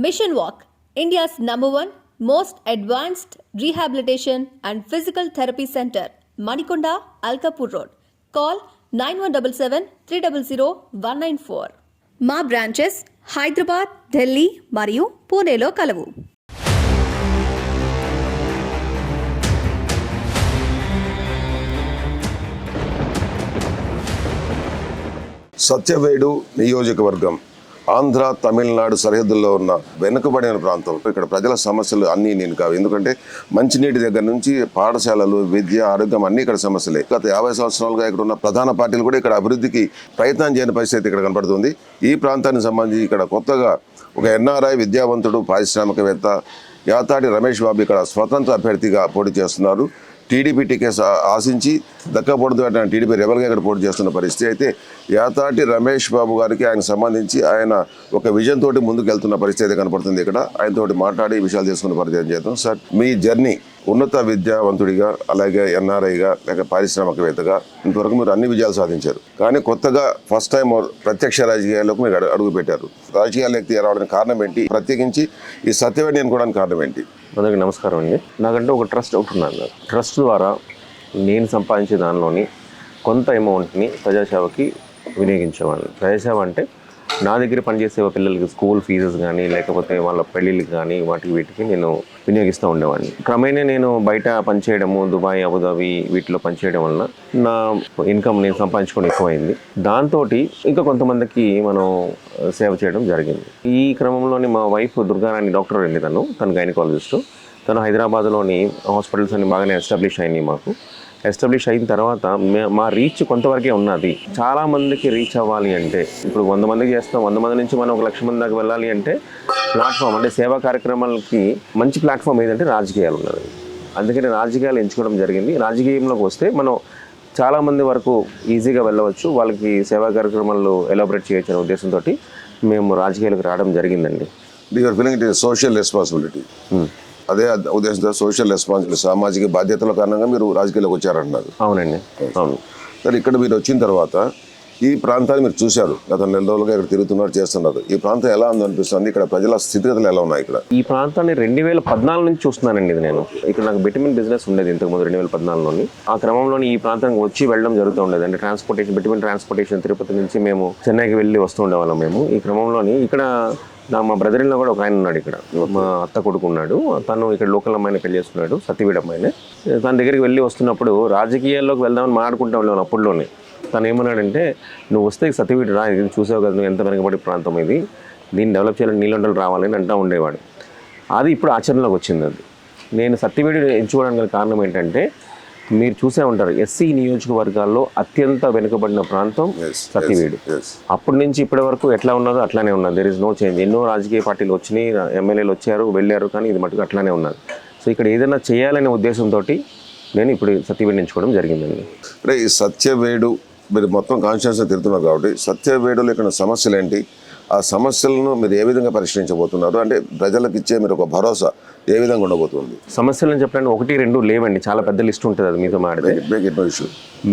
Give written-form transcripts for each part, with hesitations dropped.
Mission Walk, India's #1 most advanced rehabilitation and physical therapy center, Manikonda, Alkapur Road. Call 9177 300 194. మా branches Hyderabad, Delhi మరియు పూణేలో కలవు. సత్యవేడు నియోజకవర్గం ఆంధ్ర తమిళనాడు సరిహద్దుల్లో ఉన్న వెనుకబడిన ప్రాంతం. ఇక్కడ ప్రజల సమస్యలు అన్నీ నేను కావు. ఎందుకంటే మంచినీటి దగ్గర నుంచి పాఠశాలలు, విద్య, ఆరోగ్యం అన్నీ ఇక్కడ సమస్యలే. గత 50 సంవత్సరాలుగా ఇక్కడ ఉన్న ప్రధాన పార్టీలు కూడా ఇక్కడ అభివృద్ధికి ప్రయత్నం చేయని పరిస్థితి ఇక్కడ కనపడుతుంది. ఈ ప్రాంతానికి సంబంధించి ఇక్కడ కొత్తగా ఒక ఎన్ఆర్ఐ విద్యావంతుడు, పారిశ్రామికవేత్త యాతాటి రమేష్ బాబు ఇక్కడ స్వతంత్ర అభ్యర్థిగా పోటీ చేస్తున్నారు. టీడీపీ టికెట్స్ ఆశించి దక్కకూడదు అంటే టీడీపీ రెబల్గా ఇక్కడ పోటీ చేస్తున్న పరిస్థితి. అయితే యాతాటి రమేష్ బాబు గారికి ఆయన సంబంధించి ఆయన ఒక విజన్ తోటి ముందుకు వెళ్తున్న పరిస్థితి అయితే కనపడుతుంది. ఇక్కడ ఆయనతోటి మాట్లాడి విషయాలు తీసుకున్న ప్రయత్నం చేద్దాం. సార్, మీ జర్నీ ఉన్నత విద్యావంతుడిగా, అలాగే ఎన్ఆర్ఐగా, లేక పారిశ్రామికవేత్తగా ఇంతవరకు మీరు అన్ని విజయాలు సాధించారు. కానీ కొత్తగా ఫస్ట్ టైం ప్రత్యక్ష రాజకీయాల్లోకి మీరు అడుగు పెట్టారు. రాజకీయాల్లోకి రావడానికి కారణం ఏంటి? ప్రత్యేకించి ఈ సత్యవేడిని అనుకోవడానికి కారణం ఏంటి? అందరికీ నమస్కారం అండి. నాకంటే ఒక ట్రస్ట్ ఒకటి ఉన్నాను. ట్రస్ట్ ద్వారా నేను సంపాదించే దానిలోని కొంత అమౌంట్ని ప్రజాసేవకి వినియోగించేవాడిని. ప్రజాసేవ అంటే నా దగ్గర పనిచేసే పిల్లలకి స్కూల్ ఫీజెస్ కానీ, లేకపోతే వాళ్ళ పెళ్ళిళ్ళకి కానీ, వీటికి నేను వినియోగిస్తూ ఉండేవాడిని. క్రమేణా నేను బయట పనిచేయడము, దుబాయ్, అబుదాబి వీటిలో పనిచేయడం వలన నా ఇన్కమ్ నేను సంపాదించుకోవడం ఎక్కువైంది. దాంతో ఇంకా కొంతమందికి మనం సేవ చేయడం జరిగింది. ఈ క్రమంలోని మా వైఫ్ దుర్గారాణి డాక్టర్ అండి, తను గైనకాలజిస్టు. తను హైదరాబాద్లోని హాస్పిటల్స్ అన్ని బాగానే ఎస్టాబ్లిష్ అయినాయి. మాకు ఎస్టాబ్లిష్ అయిన తర్వాత మా రీచ్ కొంతవరకే ఉన్నది. చాలామందికి రీచ్ అవ్వాలి అంటే ఇప్పుడు 100 మందికి చేస్తాం, 100 మంది నుంచి మనం 1,00,000 మంది దాకా వెళ్ళాలి అంటే ప్లాట్ఫామ్ అంటే సేవా కార్యక్రమాలకి మంచి ప్లాట్ఫామ్ ఏదంటే రాజకీయాలు ఉన్నది. అందుకని రాజకీయాలు ఎంచుకోవడం జరిగింది. రాజకీయంలోకి వస్తే మనం చాలామంది వరకు ఈజీగా వెళ్ళవచ్చు, వాళ్ళకి సేవా కార్యక్రమాలు ఎలాబరేట్ చేయొచ్చు అనే ఉద్దేశంతో మేము రాజకీయాలకు రావడం జరిగిందండి. Your feeling it is social responsibility. అదే ఉద్దేశంతో సోషల్ రెస్పాన్సిబిలిటీ, సామాజిక బాధ్యతల కారణంగా మీరు రాజకీయాలకు వచ్చారంటున్నారు. అవునండి, అవును. సరే, ఇక్కడ మీరు వచ్చిన తర్వాత ఈ ప్రాంతాన్ని మీరు చూశారు, గత 4 రోజులుగా ఇక్కడ తిరుగుతున్నారు, చేస్తున్నారు. ఈ ప్రాంతం ఎలా ఉందనిపిస్తుంది? ఇక్కడ ప్రజల స్థితిగతులు ఎలా ఉన్నాయి? ఇక్కడ ఈ ప్రాంతాన్ని 2014 నుంచి చూస్తున్నానండి. ఇది నేను ఇక్కడ నాకు బిటమిన్ బిజినెస్ ఉండేది ఇంతకుముందు 2014లోని. ఆ క్రమంలోని ఈ ప్రాంతానికి వచ్చి వెళ్ళడం జరుగుతూ ఉండేది. అంటే బిటమిన్ ట్రాన్స్పోర్టేషన్ తిరుపతి నుంచి మేము చెన్నైకి వెళ్ళి వస్తూ ఉండేవాళ్ళం మేము. ఈ క్రమంలోని ఇక్కడ మా బ్రదర్ ఇన్లో కూడా ఒక ఆయన ఉన్నాడు. ఇక్కడ మా అత్త కొడుకు ఉన్నాడు. తను ఇక్కడ లోకల్ అమ్మాయిని పెళ్లి చేసుకున్నాడు, సతీవీడు అమ్మాయిని. తన దగ్గరికి వెళ్ళి వస్తున్నప్పుడు రాజకీయాల్లోకి వెళ్దామని మాట్లాడుకుంటా ఉండేవాళ్ళం. అప్పుడులోనే తను ఏమన్నాడంటే, నువ్వు వస్తే సతీవీడు రా, ఇది చూసావు కదా నువ్వు, ఎంత వెనకబడి ప్రాంతం ఇది, దీన్ని డెవలప్ చేయాలని నీళ్ళంటలు రావాలని అంటూ ఉండేవాడు. అది ఇప్పుడు ఆచరణలోకి వచ్చింది. అది నేను సతీవీడు ఎంచుకోవడానికి గల కారణం ఏంటంటే, మీరు చూసే ఉంటారు, ఎస్సీ నియోజకవర్గాల్లో అత్యంత వెనుకబడిన ప్రాంతం సతీవీడు. అప్పటి నుంచి ఇప్పటి వరకు ఎట్లా ఉన్నదో అట్లానే ఉన్నది. There is no change. ఎన్నో రాజకీయ పార్టీలు వచ్చినాయి, ఎమ్మెల్యేలు వచ్చారు, వెళ్ళారు, కానీ ఇది మటుకు అట్లానే ఉన్నది. సో ఇక్కడ ఏదైనా చేయాలనే ఉద్దేశంతో నేను ఇప్పుడు సతీవీడు ఎంచుకోవడం జరిగిందండి. అంటే ఈ సత్యవేడు మీరు మొత్తం కాన్స్టిట్యూన్సీ తిరుగుతున్నారు కాబట్టి సత్యవేడులో ఇక్కడ సమస్యలు ఏంటి? ఆ సమస్యలను మీరు ఏ విధంగా పరిష్కరించబోతున్నారు? అంటే ప్రజలకు ఇచ్చే మీరు ఒక భరోసా ఏ విధంగా ఉండబోతుంది? సమస్యలను చెప్పడానికి 1, 2 లేవండి, చాలా పెద్ద లిస్ట్ ఉంటుంది. అది మీతో మాట్లాడితే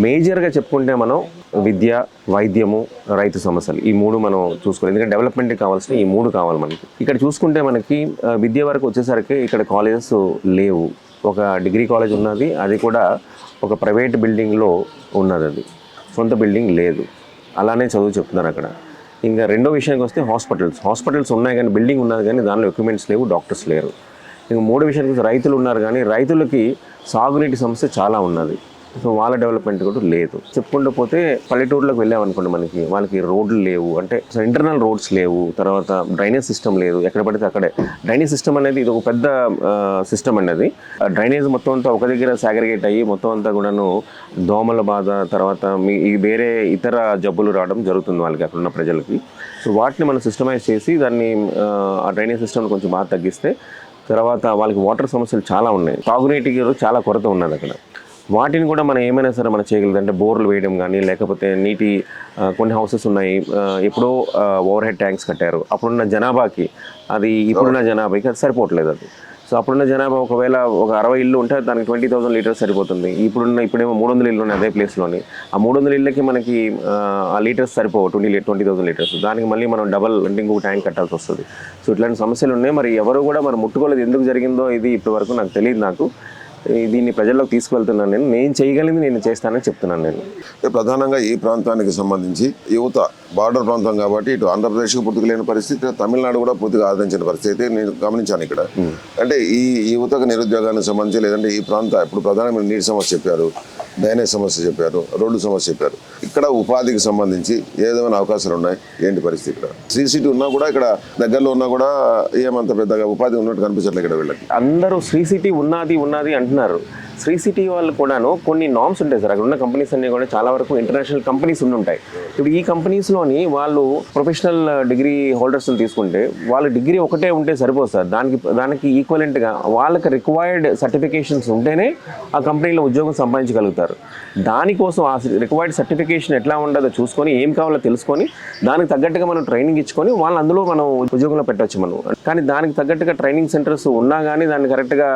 మేజర్గా చెప్పుకుంటే మనం విద్య, వైద్యము, రైతు సమస్యలు, ఈ 3 మనం చూసుకోవాలి. ఎందుకంటే డెవలప్మెంట్కి కావాల్సిన ఈ 3 కావాలి మనకి. ఇక్కడ చూసుకుంటే మనకి విద్య వరకు వచ్చేసరికి ఇక్కడ కాలేజెస్ లేవు. ఒక డిగ్రీ కాలేజ్ ఉన్నది, అది కూడా ఒక ప్రైవేట్ బిల్డింగ్లో ఉన్నది. అది సొంత బిల్డింగ్ లేదు. అలానే చదువు చెప్తున్నారు అక్కడ. ఇంకా రెండో విషయానికి వస్తే హాస్పిటల్స్ ఉన్నాయి, కానీ బిల్డింగ్ ఉన్నది, కానీ దానిలో ఎక్విప్మెంట్స్ లేవు, డాక్టర్స్ లేరు. ఇంకా 3 విషయానికి వస్తే రైతులు ఉన్నారు, కానీ రైతులకి సాగునీటి సమస్య చాలా ఉన్నది. సో వాళ్ళ డెవలప్మెంట్ కూడా లేదు. చెప్పుకుంటూ పోతే పల్లెటూరులోకి వెళ్ళామనుకోండి, వాళ్ళకి రోడ్లు లేవు, అంటే ఇంటర్నల్ రోడ్స్ లేవు, తర్వాత డ్రైనేజ్ సిస్టమ్ లేదు. ఎక్కడ పడితే అక్కడే డ్రైనేజ్ సిస్టమ్ అనేది ఇది ఒక పెద్ద సిస్టమ్ అనేది. డ్రైనేజ్ మొత్తం అంతా ఒక దగ్గర సాగ్రిగేట్ అయ్యి మొత్తం అంతా కూడాను దోమల బాధ, తర్వాత వేరే ఇతర జబ్బులు రావడం జరుగుతుంది వాళ్ళకి, అక్కడ ఉన్న ప్రజలకి. సో వాటిని మనం సిస్టమైజ్ చేసి దాన్ని ఆ డ్రైనేజ్ సిస్టమ్ని కొంచెం బాగా తగ్గిస్తే, తర్వాత వాళ్ళకి వాటర్ సమస్యలు చాలా ఉన్నాయి, తాగునీటికి చాలా కొరత ఉన్నది అక్కడ. వాటిని కూడా మనం ఏమైనా సరే మనం చేయగలదు. అంటే బోర్లు వేయడం కానీ, లేకపోతే నీటి కొన్ని హౌసెస్ ఉన్నాయి, ఎప్పుడో ఓవర్ హెడ్ ట్యాంక్స్ కట్టారు. అప్పుడున్న జనాభాకి, అది ఇప్పుడున్న జనాభాకి అది సరిపోవట్లేదు. అది సో అప్పుడున్న జనాభా ఒకవేళ ఒక 60 ఇళ్ళు ఉంటే దానికి 20,000 లీటర్స్ సరిపోతుంది. ఇప్పుడేమో 300 ఇళ్ళు ఉన్నాయి అదే ప్లేస్లోని. ఆ 300 ఇళ్ళకి మనకి ఆ లీటర్స్ సరిపోవు, 20,000 లీటర్స్. దానికి మళ్ళీ మనం డబల్ అంటే ఇంకొక ట్యాంక్ కట్టాల్సి వస్తుంది. సో ఇట్లాంటి సమస్యలు ఉన్నాయి. మరి ఎవరు కూడా మరి ముట్టుకోలేదు. ఎందుకు జరిగిందో ఇది ఇప్పటి వరకు నాకు తెలియదు. నాకు దీన్ని ప్రజల్లోకి తీసుకువెళ్తున్నాను. నేను చేయగలిగింది నేను చేస్తానని చెప్తున్నాను. నేను ప్రధానంగా ఈ ప్రాంతానికి సంబంధించి యువత బార్డర్ ప్రాంతం కాబట్టి ఇటు ఆంధ్రప్రదేశ్కి పూర్తిగా లేని పరిస్థితి, తమిళనాడు కూడా పూర్తిగా ఆదరించిన పరిస్థితి అయితే నేను గమనించాను ఇక్కడ. అంటే ఈ యువతకు నిరుద్యోగానికి సంబంధించి లేదంటే ఈ ప్రాంత ఇప్పుడు ప్రధానమైన నీటి సమస్య చెప్పారు, డ్రైనేజ్ సమస్య చెప్పారు, రోడ్డు సమస్య చెప్పారు. ఇక్కడ ఉపాధికి సంబంధించి ఏదైనా అవకాశాలు ఉన్నాయి? ఏంటి పరిస్థితి? ఇక్కడ శ్రీ సిటీ ఉన్నా కూడా ఇక్కడ దగ్గరలో ఉన్నా కూడా ఏమంత పెద్దగా ఉపాధి ఉన్నట్టు కనిపించట్లేదు ఇక్కడ వీళ్ళకి. అందరూ శ్రీ సిటీ ఉన్నది అంటున్నారు. శ్రీ సిటీ వాళ్ళు కూడాను కొన్ని నామ్స్ ఉంటాయి సార్. అక్కడ ఉన్న కంపెనీస్ అన్నీ కూడా చాలా వరకు ఇంటర్నేషనల్ కంపెనీస్ ఉంటాయి. ఇప్పుడు ఈ కంపెనీస్లోని వాళ్ళు ప్రొఫెషనల్ డిగ్రీ హోల్డర్స్ని తీసుకుంటే వాళ్ళ డిగ్రీ ఒకటే ఉంటే సరిపోదు సార్. దానికి ఈక్వలెంట్గా వాళ్ళకి రిక్వైర్డ్ సర్టిఫికేషన్స్ ఉంటేనే ఆ కంపెనీలో ఉద్యోగం సంపాదించగలుగుతారు. దానికోసం ఆ రిక్వైర్డ్ సర్టిఫికేషన్ ఎట్లా ఉండదో చూసుకొని ఏం కావాలో తెలుసుకొని దానికి తగ్గట్టుగా మనం ట్రైనింగ్ ఇచ్చుకొని వాళ్ళు అందులో మనం ఉద్యోగంలో పెట్టవచ్చు మనం. కానీ దానికి తగ్గట్టుగా ట్రైనింగ్ సెంటర్స్ ఉన్నా కానీ దాన్ని కరెక్ట్గా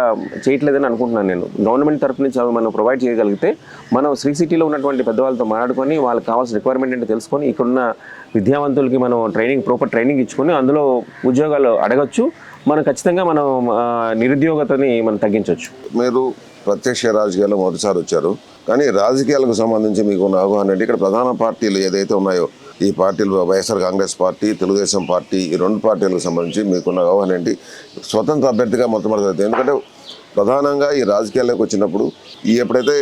చేయట్లేదని అనుకుంటున్నాను నేను. గవర్నమెంట్ తరఫు నుంచి అవి మనం ప్రొవైడ్ చేయగలిగితే మనం శ్రీ సిటీలో ఉన్నటువంటి పెద్దవాళ్ళతో మాట్లాడుకొని వాళ్ళకి కావాల్సిన రిక్వైర్మెంట్ ఏంటో తెలుసుకొని ఇక్కడున్న విద్యావంతులకి మనం ప్రాపర్ ట్రైనింగ్ ఇచ్చుకొని అందులో ఉద్యోగాలు అడగచ్చు. మనం ఖచ్చితంగా మనం నిరుద్యోగతని మనం తగ్గించవచ్చు. మీరు ప్రత్యక్ష రాజకీయాల్లో మొదటిసారి వచ్చారు, కానీ రాజకీయాలకు సంబంధించి మీకు ఉన్న అవగాహన ఏంటి? ఇక్కడ ప్రధాన పార్టీలు ఏదైతే ఉన్నాయో ఈ పార్టీలు వైఎస్ఆర్ కాంగ్రెస్ పార్టీ, తెలుగుదేశం పార్టీ, ఈ రెండు పార్టీలకు సంబంధించి మీకున్న అవగాహన ఏంటి? స్వతంత్ర అభ్యర్థిగా మొట్టమొదటి, ఎందుకంటే ప్రధానంగా ఈ రాజకీయాల్లోకి వచ్చినప్పుడు ఈ ఎప్పుడైతే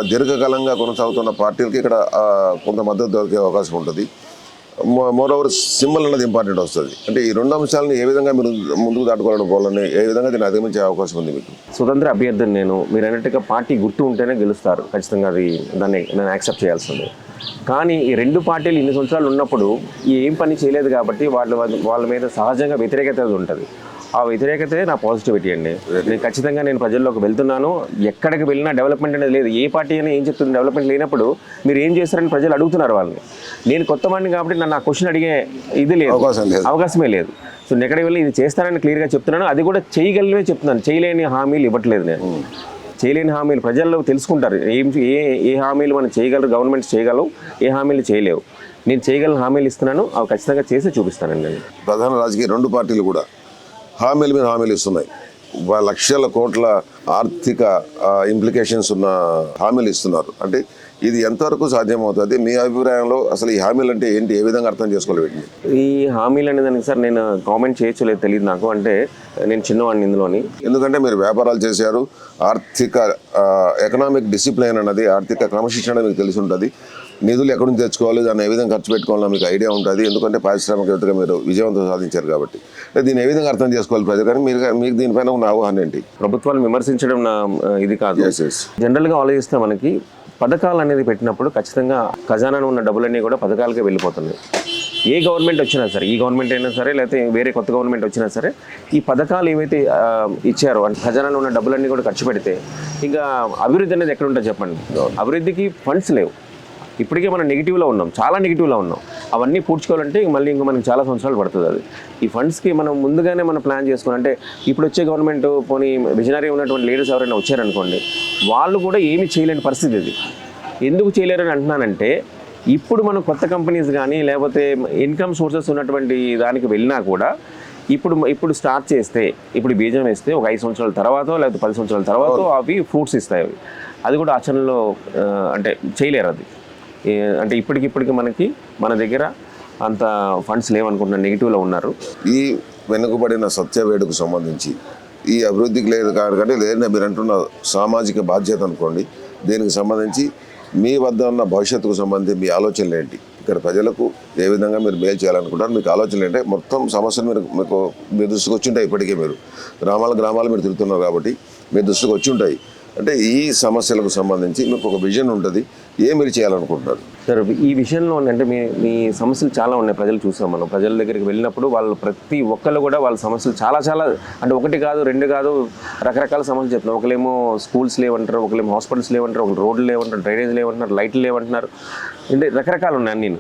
దీర్ఘకాలంగా కొనసాగుతున్న పార్టీలకి ఇక్కడ కొంత మద్దతు దొరికే అవకాశం ఉంటుంది. మోరోవర్ సింబల్ అన్నది ఇంపార్టెంట్ వస్తుంది. అంటే ఈ రెండు అంశాలను ఏ విధంగా మీరు ముందుకు దాటుకోవడం పోలని, ఏ విధంగా దీన్ని అధిగమించే అవకాశం ఉంది మీకు? స్వతంత్ర అభ్యర్థిని మీరు అన్నట్టుగా పార్టీ గుర్తు ఉంటేనే గెలుస్తారు. ఖచ్చితంగా దాన్ని నేను యాక్సెప్ట్ చేయాల్సిందే. కానీ ఈ రెండు పార్టీలు ఇన్ని సంవత్సరాలు ఉన్నప్పుడు ఏం పని చేయలేదు కాబట్టి వాళ్ళ మీద సహజంగా వ్యతిరేకత ఉంటుంది. ఆ వ్యతిరేకతే నా పాజిటివిటీ అండి. నేను ప్రజల్లోకి వెళ్తున్నాను. ఎక్కడికి వెళ్ళినా డెవలప్మెంట్ అనేది లేదు. ఏ పార్టీ అయినా ఏం చెప్తుంది? డెవలప్మెంట్ లేనప్పుడు మీరు ఏం చేస్తారని ప్రజలు అడుగుతున్నారు వాళ్ళని. నేను కొత్త వాడిని కాబట్టి నన్ను ఆ క్వశ్చన్ అడిగే ఇది లేదు, అవకాశమే లేదు. సో నేను ఎక్కడికి వెళ్ళి ఇది చేస్తానని క్లియర్గా చెప్తున్నాను. అది కూడా చేయగలనే చెప్తున్నాను. చేయలేని హామీలు ఇవ్వట్లేదు నేను. చేయలేని హామీలు ప్రజల్లో తెలుసుకుంటారు. ఏ హామీలు మనం చేయగలరు, గవర్నమెంట్ చేయగలవు, ఏ హామీలు చేయలేవు. నేను చేయగలను హామీలు ఇస్తున్నాను, అవి ఖచ్చితంగా చేసి చూపిస్తానండి నేను. ప్రధాన రాజకీయ రెండు పార్టీలు కూడా హామీల మీద హామీలు ఇస్తున్నాయి. లక్షల కోట్ల ఆర్థిక ఇంప్లికేషన్స్ ఉన్న హామీలు ఇస్తున్నారు. అంటే ఇది ఎంతవరకు సాధ్యమవుతుంది మీ అభిప్రాయంలో? అసలు ఈ హామీలు అంటే ఏంటి, ఏ విధంగా అర్థం చేసుకోవాలి వీటిని? ఈ హామీలు అనేదానికి సార్ నేను కామెంట్ చేయొచ్చు లేదు తెలియదు నాకు. అంటే నేను చిన్నవాడిని ఇందులోని. ఎందుకంటే మీరు వ్యాపారాలు చేశారు, ఆర్థిక ఎకనామిక్ డిసిప్లిన్ అన్నది, ఆర్థిక క్రమశిక్షణ మీకు తెలిసి ఉంటుంది. నిధులు ఎక్కడి నుంచి తెచ్చుకోవాలి, దాన్ని ఏ విధంగా ఖర్చు పెట్టుకోవాలో మీకు ఐడియా ఉంటుంది. ఎందుకంటే పారిశ్రామికవేత్తగా మీరు విజయవంతం సాధించారు కాబట్టి. దీన్ని ఏ విధంగా అర్థం చేసుకోవాలి ప్రజలు? కానీ మీకు దీనిపైన ఉన్న అవగాహన ఏంటి? ప్రభుత్వాన్ని విమర్శించడం నా ఇది కాదు. జనరల్గా ఆలోచిస్తే మనకి పథకాలు అనేది పెట్టినప్పుడు ఖచ్చితంగా ఖజానాలో ఉన్న డబ్బులన్నీ కూడా పథకాలకే వెళ్ళిపోతున్నాయి. ఏ గవర్నమెంట్ వచ్చినా సరే, ఈ గవర్నమెంట్ అయినా సరే లేకపోతే వేరే కొత్త గవర్నమెంట్ వచ్చినా సరే, ఈ పథకాలు ఏవైతే ఇచ్చారో అంటే ఖజానాలో ఉన్న డబ్బులన్నీ కూడా ఖర్చు పెడితే ఇంకా అభివృద్ధి అనేది ఎక్కడ ఉంటుందో చెప్పండి. అభివృద్ధికి ఫండ్స్ లేవు. ఇప్పటికే మనం నెగిటివ్లో ఉన్నాం, చాలా నెగిటివ్లో ఉన్నాం. అవన్నీ పూడ్చుకోవాలంటే మళ్ళీ ఇంకా మనకి చాలా సంవత్సరాలు పడుతుంది. అది ఈ ఫండ్స్కి మనం ముందుగానే మనం ప్లాన్ చేసుకుని, అంటే ఇప్పుడు వచ్చే గవర్నమెంట్ పోనీ విజనరీ ఉన్నటువంటి లీడర్స్ ఎవరైనా వచ్చారనుకోండి, వాళ్ళు కూడా ఏమీ చేయలేని పరిస్థితి. ఇది ఎందుకు చేయలేరని అంటున్నానంటే, ఇప్పుడు మనం కొత్త కంపెనీస్ కానీ లేకపోతే ఇన్కమ్ సోర్సెస్ ఉన్నటువంటి దానికి వెళ్ళినా కూడా ఇప్పుడు స్టార్ట్ చేస్తే, ఇప్పుడు బీజం వేస్తే ఒక 5 సంవత్సరాల తర్వాత లేకపోతే 10 సంవత్సరాల తర్వాత అవి ఫ్రూట్స్ ఇస్తాయి. అవి అది కూడా ఆచరణలో అంటే చేయలేరు. అది అంటే ఇప్పటికి మన దగ్గర అంత ఫండ్స్ లేవనుకుంటున్నాను, నెగిటివ్లో ఉన్నారు. ఈ వెనుకబడిన సత్యవేడుకు సంబంధించి ఈ అభివృద్ధికి లేదు కానీ లేదని మీరు అంటున్న సామాజిక బాధ్యత అనుకోండి, దీనికి సంబంధించి మీ వద్ద ఉన్న భవిష్యత్తుకు సంబంధించి మీ ఆలోచనలు ఏంటి? ఇక్కడ ప్రజలకు ఏ విధంగా మీరు మేలు చేయాలనుకుంటారు? మీకు ఆలోచనలు ఏంటంటే మొత్తం సమస్యలు మీ దృష్టికి వచ్చి ఉంటాయి. ఇప్పటికే మీరు గ్రామాలు మీరు తిరుగుతున్నారు కాబట్టి మీ దృష్టికి వచ్చి ఉంటాయి. అంటే ఈ సమస్యలకు సంబంధించి మీకు ఒక విజన్ ఉంటుంది, ఏం మీరు చేయాలనుకుంటున్నారు? సార్ ఈ విషయంలో అంటే మీ సమస్యలు చాలా ఉన్నాయి. ప్రజలు చూసాం, మనం ప్రజల దగ్గరికి వెళ్ళినప్పుడు వాళ్ళు ప్రతి ఒక్కళ్ళు కూడా వాళ్ళ సమస్యలు చాలా అంటే ఒకటి కాదు, రెండు కాదు, రకరకాల సమస్యలు చెప్తున్నారు. ఒకలేమో స్కూల్స్ లేవంటారు, ఒకలేమో హాస్పిటల్స్ లేవంటారు, ఒకరు రోడ్లు లేవంటారు, డ్రైనేజ్ లేవంటున్నారు, లైట్లు లేవంటున్నారు. అంటే రకరకాలు ఉన్నాయి అన్నీ.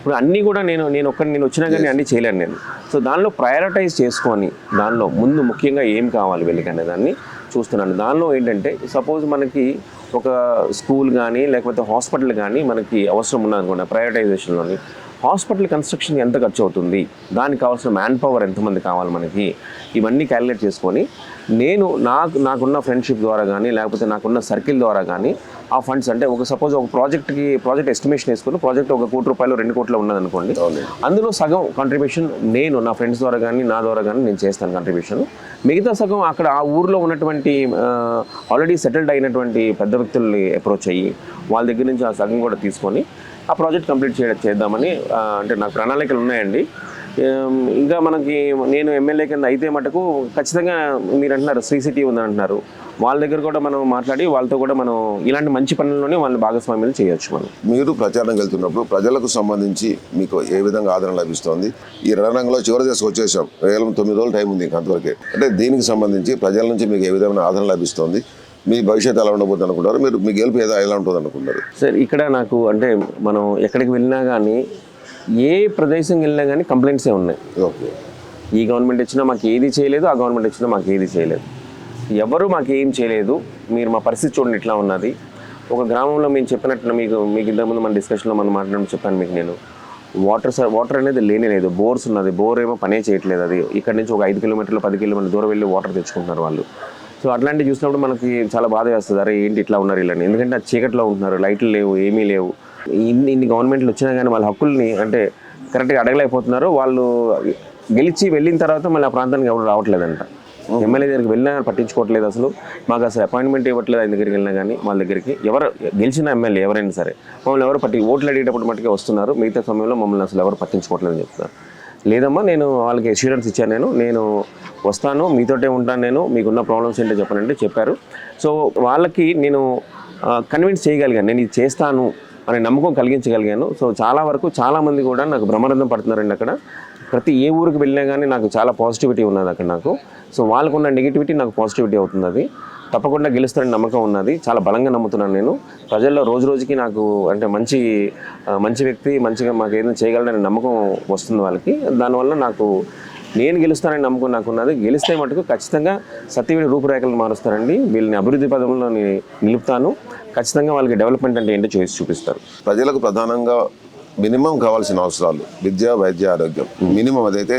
ఇప్పుడు అన్నీ కూడా నేను వచ్చినా కానీ అన్నీ చేయలేను నేను. సో దానిలో ప్రయారిటైజ్ చేసుకొని దానిలో ముందు ముఖ్యంగా ఏం కావాలి వీళ్ళకి అనే దాన్ని చూస్తున్నాను. దానిలో ఏంటంటే సపోజ్ మనకి ఒక స్కూల్ కానీ లేకపోతే హాస్పిటల్ కానీ మనకి అవసరం ఉన్నదనుకోండి, ప్రయారిటైజేషన్లోని హాస్పిటల్ కన్స్ట్రక్షన్ ఎంత ఖర్చు అవుతుంది, దానికి కావాల్సిన మ్యాన్ పవర్ ఎంతమంది కావాలి మనకి, ఇవన్నీ క్యాలిక్యులేట్ చేసుకొని నేను నాకున్న ఫ్రెండ్షిప్ ద్వారా కానీ లేకపోతే నాకున్న సర్కిల్ ద్వారా కానీ ఆ ఫండ్స్ అంటే సపోజ్ ఒక ప్రాజెక్ట్ ఎస్టిమేషన్ వేసుకుని ప్రాజెక్ట్ 1 కోటి రూపాయలు 2 కోట్లు ఉన్నదనుకోండి, అందులో సగం కంట్రిబ్యూషన్ నేను నా ఫ్రెండ్స్ ద్వారా కానీ నా ద్వారా కానీ నేను చేస్తాను కంట్రిబ్యూషన్. మిగతా సగం అక్కడ ఆ ఊర్లో ఉన్నటువంటి ఆల్రెడీ సెటిల్డ్ అయినటువంటి పెద్ద వ్యక్తుల్ని అప్రోచ్ అయ్యి వాళ్ళ దగ్గర నుంచి ఆ సగం కూడా తీసుకొని ఆ ప్రాజెక్ట్ కంప్లీట్ చేద్దామని అంటే నాకు ప్రణాళికలు ఉన్నాయండి. ఇంకా నేను ఎమ్మెల్యే కింద అయితే మటుకు ఖచ్చితంగా మీరు అంటున్నారు శ్రీ సిటీ ఉందని అంటున్నారు, వాళ్ళ దగ్గర కూడా మనం మాట్లాడి వాళ్ళతో కూడా మనం ఇలాంటి మంచి పనుల్లోనే వాళ్ళని భాగస్వామ్యాలు చేయొచ్చు. మీరు ప్రచారం వెళ్తున్నప్పుడు ప్రజలకు సంబంధించి మీకు ఏ విధంగా ఆదరణ లభిస్తోంది? ఈ రణరంగంలో చివరి దశకు వచ్చేసాం, కేవలం 9 రోజులు టైం ఉంది అంతవరకే. అంటే దీనికి సంబంధించి ప్రజల నుంచి మీకు ఏ విధమైన ఆదరణ లభిస్తుంది? మీ భవిష్యత్తు ఎలా ఉండబోతుంది అనుకుంటారు? మీ గెలుపు ఎలా ఉంటుంది అనుకుంటారు? సార్ ఇక్కడ నాకు అంటే మనం ఎక్కడికి వెళ్ళినా కానీ ఏ ప్రదేశం వెళ్ళినా కానీ కంప్లైంట్సే ఉన్నాయి. ఓకే, ఈ గవర్నమెంట్ వచ్చినా మాకు ఏది చేయలేదు, ఆ గవర్నమెంట్ వచ్చినా మాకు ఏది చేయలేదు, ఎవరు మాకు ఏం చేయలేదు, మీరు మా పరిస్థితి చూడండి ఇట్లా ఉన్నది. ఒక గ్రామంలో మేము చెప్పినట్టు మీకు ఇంతకుముందు మన డిస్కషన్లో మనం మాట్లాడినప్పుడు చెప్పాను మీకు నేను, వాటర్ అనేది లేదు, బోర్స్ ఉన్నది, బోర్ ఏమో పనే చేయట్లేదు. అది ఇక్కడ నుంచి ఒక 5 కిలోమీటర్లు 10 కిలోమీటర్ల దూరం వెళ్ళి వాటర్ తెచ్చుకుంటున్నారు వాళ్ళు. సో అట్లాంటివి చూసినప్పుడు మనకి చాలా బాధ వేస్తుంది, అరే ఏంటి ఇట్లా ఉన్నారు వీళ్ళని. ఎందుకంటే ఆ చీకట్లో ఉంటున్నారు, లైట్లు లేవు, ఏమీ లేవు. ఇన్ని గవర్నమెంట్లు వచ్చినా కానీ వాళ్ళ హక్కుల్ని అంటే కరెక్ట్గా అడగలేకపోతున్నారు. వాళ్ళు గెలిచి వెళ్ళిన తర్వాత మళ్ళీ ఆ ప్రాంతానికి ఎవరు రావట్లేదంట. ఎమ్మెల్యే దగ్గరికి వెళ్ళినా పట్టించుకోవట్లేదు, అసలు మాకు అసలు అపాయింట్మెంట్ ఇవ్వట్లేదు. ఆయన దగ్గరికి వెళ్ళినా కానీ వాళ్ళ దగ్గరికి ఎవరు గెలిచిన ఎమ్మెల్యే ఎవరైనా సరే మమ్మల్ని ఎవరు ఓట్లు అడిగేటప్పుడు మట్టుకే వస్తున్నారు, మిగతా సమయంలో మమ్మల్ని అసలు ఎవరు పట్టించుకోవట్లేదని చెప్తున్నారు. లేదమ్మా నేను వాళ్ళకి అష్యూరెన్స్ ఇచ్చాను, నేను వస్తాను, మీతోటే ఉంటాను, నేను మీకున్న ప్రాబ్లమ్స్ ఏంటో చెప్పనంటే చెప్పారు. సో వాళ్ళకి నేను కన్విన్స్ చేయగలిగాను, నేను ఇది చేస్తాను అనే నమ్మకం కలిగించగలిగాను. సో చాలా వరకు చాలామంది కూడా నాకు బ్రహ్మరథం పడుతున్నారండి అక్కడ. ప్రతి ఏ ఊరికి వెళ్ళినా కానీ నాకు చాలా పాజిటివిటీ ఉన్నది అక్కడ నాకు. సో వాళ్ళకున్న నెగిటివిటీ నాకు పాజిటివిటీ అవుతుంది. అది తప్పకుండా గెలుస్తారని నమ్మకం ఉన్నది, చాలా బలంగా నమ్ముతున్నాను నేను. ప్రజల్లో రోజు రోజుకి నాకు అంటే మంచి వ్యక్తి, మంచిగా మాకు ఏదైనా చేయగలడనే నమ్మకం వస్తుంది వాళ్ళకి. దానివల్ల నేను గెలుస్తానని నమ్మకం నాకున్నది. గెలిస్తే మటుకు ఖచ్చితంగా సత్యవేడు రూపురేఖలను మారుస్తారండి, వీళ్ళని అభివృద్ధి పదంలో నిలుపుతాను. ఖచ్చితంగా వాళ్ళకి డెవలప్మెంట్ అంటే ఏంటో చేసి చూపిస్తారు. ప్రజలకు ప్రధానంగా మినిమం కావాల్సిన అవసరాలు విద్య, వైద్య, ఆరోగ్యం మినిమం. అదైతే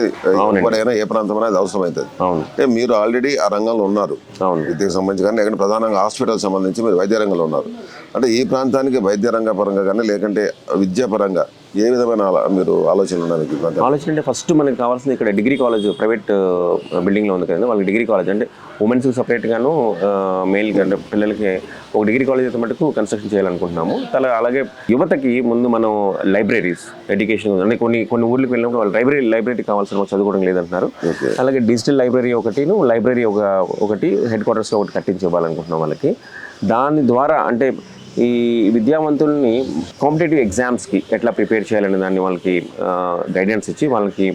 ఎవరైనా ఏ ప్రాంతమైనా అది అవసరం అవుతుంది. అంటే మీరు ఆల్రెడీ ఆ రంగంలో ఉన్నారు, విద్యకు సంబంధించి కానీ లేకుంటే ప్రధానంగా హాస్పిటల్ సంబంధించి మీరు వైద్య రంగంలో ఉన్నారు. అంటే ఈ ప్రాంతానికి వైద్య రంగ పరంగా కానీ లేకుంటే విద్యాపరంగా ఏ విధమైన మీరు ఆలోచనలు ఉన్నాయి? ఆలోచన అంటే ఫస్ట్ మనకి కావాల్సింది ఇక్కడ డిగ్రీ కాలేజ్ ప్రైవేట్ బిల్డింగ్లో ఉంది కదండి, వాళ్ళకి డిగ్రీ కాలేజ్ అంటే ఉమెన్స్కి సపరేట్గాను మేల్కి అంటే పిల్లలకి ఒక డిగ్రీ కాలేజ్ అయితే మటుకు కన్స్ట్రక్షన్ చేయాలనుకుంటున్నాము. అలాగే యువతకి ముందు మనం లైబ్రరీస్ ఎడ్యుకేషన్ అంటే కొన్ని ఊర్లకు వెళ్ళినప్పుడు వాళ్ళు లైబ్రరీ కావాల్సిన చదువుకోవడం లేదంటున్నారు. అలాగే డిజిటల్ లైబ్రరీ లైబ్రరీ ఒకటి హెడ్ క్వార్టర్స్లో ఒకటి కట్టించి ఇవ్వాలనుకుంటున్నాం వాళ్ళకి. దాని ద్వారా అంటే ఈ విద్యావంతుల్ని కాంపిటేటివ్ ఎగ్జామ్స్కి ఎట్లా ప్రిపేర్ చేయాలనే దాన్ని వాళ్ళకి గైడెన్స్ ఇచ్చి వాళ్ళకి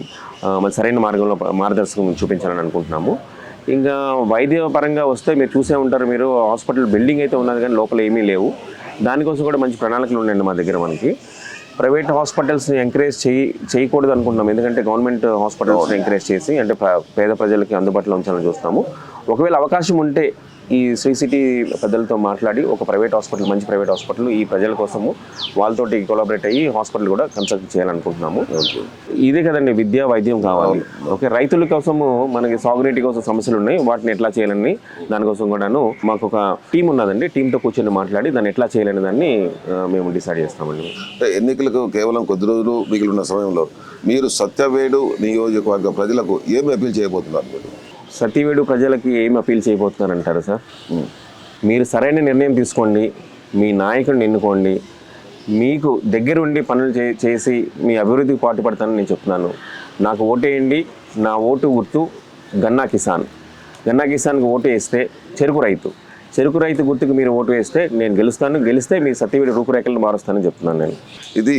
సరైన మార్గంలో మార్గదర్శకం చూపించాలని అనుకుంటున్నాము. ఇంకా వైద్య పరంగా వస్తే మీరు చూసే ఉంటారు, మీరు హాస్పిటల్ బిల్డింగ్ అయితే ఉన్నది కానీ లోపల ఏమీ లేవు. దానికోసం కూడా మంచి ప్రణాళికలు ఉన్నాయండి మా దగ్గర. మనకి ప్రైవేట్ హాస్పిటల్స్ని ఎంకరేజ్ చేయకూడదు అనుకుంటున్నాం, ఎందుకంటే గవర్నమెంట్ హాస్పిటల్స్ని ఎంకరేజ్ చేసి అంటే పేద ప్రజలకి అందుబాటులో ఉంచాలని చూస్తాము. ఒకవేళ అవకాశం ఉంటే ఈ శ్రీ సిటీ పెద్దలతో మాట్లాడి ఒక మంచి ప్రైవేట్ హాస్పిటల్ ఈ ప్రజల కోసము వాళ్ళతోటి కొలాబరేట్ అయ్యి హాస్పిటల్ కూడా కన్స్ట్రక్ట్ చేయాలనుకుంటున్నాము. ఇదే కదండి విద్య, వైద్యం కావాలి. ఓకే, రైతుల కోసము మనకి సాగునీటి కోసం సమస్యలు ఉన్నాయి, వాటిని ఎట్లా చేయాలని దానికోసం కూడాను మాకు ఒక టీం ఉన్నదండి. టీంతో కూర్చొని మాట్లాడి దాన్ని ఎట్లా చేయాలని దాన్ని మేము డిసైడ్ చేస్తామండి. ఎన్నికలకు కేవలం కొద్ది రోజులు మిగిలి ఉన్న సమయంలో మీరు సత్యవేడు నియోజకవర్గ ప్రజలకు ఏమి అప్పీల్ చేయబోతున్నారు? సత్యవేడు ప్రజలకి ఏం అపీల్ చేయబోతున్నారంటారు సార్? మీరు సరైన నిర్ణయం తీసుకోండి, మీ నాయకుడిని ఎన్నుకోండి, మీకు దగ్గరుండి పనులు చేసి మీ అభివృద్ధికి పాటుపడతానని నేను చెప్తున్నాను. నాకు ఓటేయండి. నా ఓటు గుర్తు గన్నా కిసాన్కి ఓటు వేస్తే చెరుకు రైతు. చెరుకు రైతు గుర్తుకు మీరు ఓటు వేస్తే నేను గెలిస్తే మీ సత్యవేడు రూపురేఖలను మారుస్తానని చెప్తున్నాను నేను. ఇది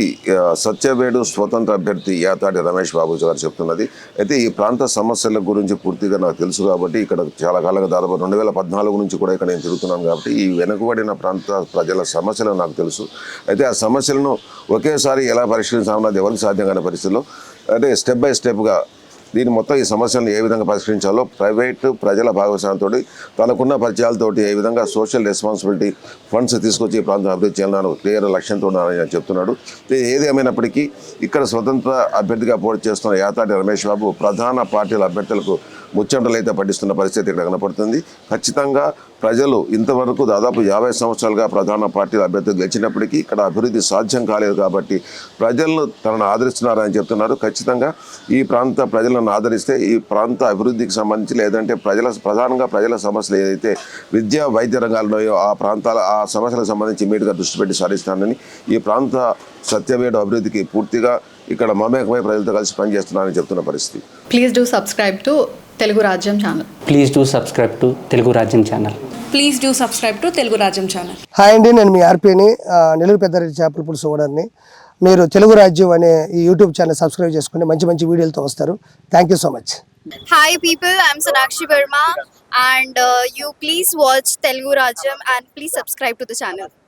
సత్యవేడు స్వతంత్ర అభ్యర్థి యాతాటి రమేష్ బాబు గారు చెప్తున్నది. అయితే ఈ ప్రాంత సమస్యల గురించి పూర్తిగా నాకు తెలుసు కాబట్టి ఇక్కడ చాలా కాలంగా దాదాపు 2014 నుంచి కూడా ఇక్కడ నేను తిరుగుతున్నాను కాబట్టి ఈ వెనుకబడిన ప్రాంత ప్రజల సమస్యలు నాకు తెలుసు. అయితే ఆ సమస్యలను ఒకేసారి ఎలా పరిష్కరించాలన్నది ఎవరికి సాధ్యం కాని పరిస్థితుల్లో అంటే స్టెప్ బై స్టెప్గా దీని మొత్తం ఈ సమస్యలను ఏ విధంగా పరిష్కరించాలో ప్రైవేటు ప్రజల భాగస్వామ్యంతో తనకున్న పరిచయాలతోటి ఏ విధంగా సోషల్ రెస్పాన్సిబిలిటీ ఫండ్స్ తీసుకొచ్చి ఈ ప్రాంతం అభివృద్ధి చేయాలని క్లియర్ లక్ష్యంతో ఉన్నారని చెప్తున్నాడు. ఏది ఏమైనప్పటికీ ఇక్కడ స్వతంత్ర అభ్యర్థిగా పోటీ చేస్తున్న యాతాటి రమేష్ బాబు ప్రధాన పార్టీల అభ్యర్థులకు ముచ్చంటలు అయితే పట్టిస్తున్న పరిస్థితి ఇక్కడ కనపడుతుంది. ఖచ్చితంగా ప్రజలు ఇంతవరకు దాదాపు 50 సంవత్సరాలుగా ప్రధాన పార్టీల అభ్యర్థులు గెలిచినప్పటికీ ఇక్కడ అభివృద్ధి సాధ్యం కాలేదు కాబట్టి ప్రజలను తనను ఆదరిస్తున్నారని చెప్తున్నారు. ఖచ్చితంగా ఈ ప్రాంత ప్రజలను ఆదరిస్తే ఈ ప్రాంత అభివృద్ధికి సంబంధించి లేదంటే ప్రధానంగా ప్రజల సమస్యలు ఏదైతే విద్యా వైద్య రంగాలు ఉన్నాయో ఆ సమస్యలకు సంబంధించి ఇమీడియట్గా దృష్టి పెట్టి సాధిస్తానని ఈ ప్రాంత సత్యవేడు అభివృద్ధికి పూర్తిగా ఇక్కడ మమేకమై ప్రజలతో కలిసి పనిచేస్తున్నారని చెప్తున్న పరిస్థితి. Please do subscribe to Telugu Rajyam channel. Please do subscribe to Telugu Rajyam channel. Please do subscribe to Telugu Rajyam channel. Hi అండి, నేను మీ ఆర్పీని నెల్లూరు పెద్దారెడ్డి చేపల పులుసు ఓనర్ని. మీరు తెలుగు రాజ్యం అనే ఈ యూట్యూబ్ ఛానల్ సబ్స్క్రైబ్ చేసుకుని మంచి మంచి వీడియోలతో వస్తారు. Thank you so much. Hi people, I'm Sonakshi Verma and you please watch Telugu Rajyam and please subscribe to the channel.